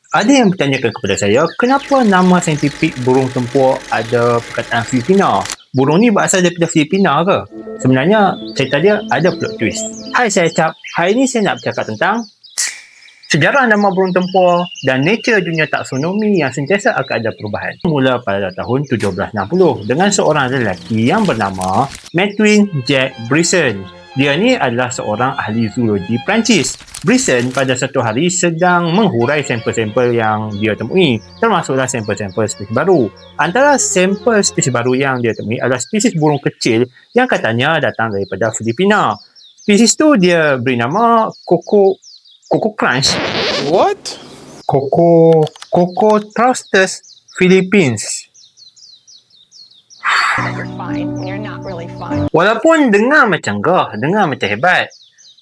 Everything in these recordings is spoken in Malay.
Ada yang bertanyakan kepada saya, kenapa nama saintifik burung tempur ada perkataan Filipina? Burung ni berasal daripada Filipina ke? Sebenarnya, cerita dia ada plot twist. Hai, saya Cap. Hari ini saya nak bercakap tentang sejarah nama burung tempur dan nature dunia taksonomi yang sentiasa akan ada perubahan. Mula pada tahun 1760 dengan seorang lelaki yang bernama Maitwin Jack Brisson. Dia ni adalah seorang ahli zoologi Perancis. Brisson pada satu hari sedang menghurai sampel-sampel yang dia temui, termasuklah sampel-sampel spesies baru. Antara sampel spesies baru yang dia temui adalah spesies burung kecil yang katanya datang daripada Filipina. Spesies tu dia beri nama Coco Crunch. What? Cocotrustus philippines. You're fine when you're not really fine. Walaupun dengar macam gah, dengar macam hebat,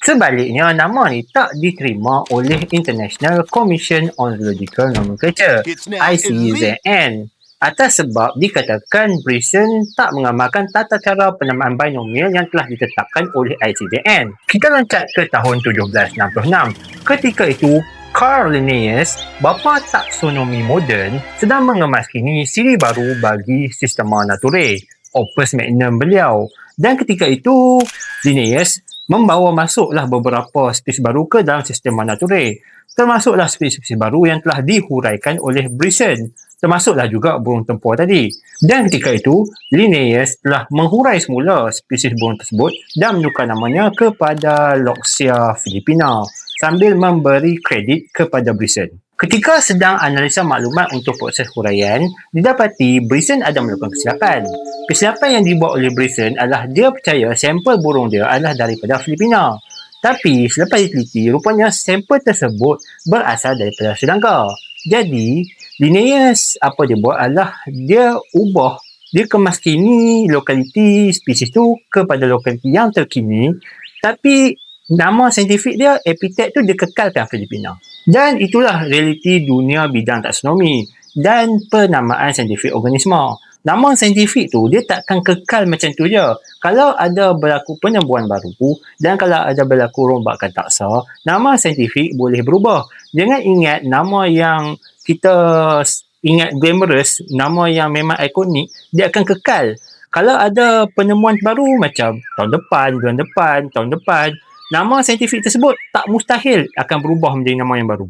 sebaliknya nama ni tak diterima oleh International Commission on Zoological Nomenclature, ICZN, atas sebab dikatakan Brisson tak mengamalkan tata cara penamaan binomial yang telah ditetapkan oleh ICZN. Kita loncat ke tahun 1766. Ketika itu, Carl Linnaeus, bapa taksonomi moden, sedang mengemaskini siri baru bagi Systema Naturae, opus magnum beliau. Dan ketika itu, Linnaeus membawa masuklah beberapa spesies baru ke dalam Systema Naturae, termasuklah spesies baru yang telah dihuraikan oleh Brisson, termasuklah juga burung tempur tadi. Dan ketika itu, Linnaeus telah menghurai semula spesies burung tersebut dan menukar namanya kepada Loxia philippina sambil memberi kredit kepada Brisson. Ketika sedang analisa maklumat untuk proses huraian, didapati Brisson ada melakukan kesilapan. Kesilapan yang dibuat oleh Brisson adalah dia percaya sampel burung dia adalah daripada Filipina. Tapi selepas diteliti, rupanya sampel tersebut berasal daripada Sri Lanka. Jadi, Linnaeus apa dia buat adalah dia kemaskini lokaliti spesies tu kepada lokaliti yang terkini, tapi nama saintifik dia, epitet tu dia kekalkan Filipina. Dan itulah realiti dunia bidang taksonomi dan penamaan saintifik organisma. Nama saintifik tu dia takkan kekal macam tu je. Kalau ada berlaku penyembuhan baru dan kalau ada berlaku rombakan taksa, nama saintifik boleh berubah. Jangan ingat nama yang kita ingat glamorous, nama yang memang ikonik, dia akan kekal. Kalau ada penemuan baru macam tahun depan, bulan depan, tahun depan, nama saintifik tersebut tak mustahil akan berubah menjadi nama yang baru.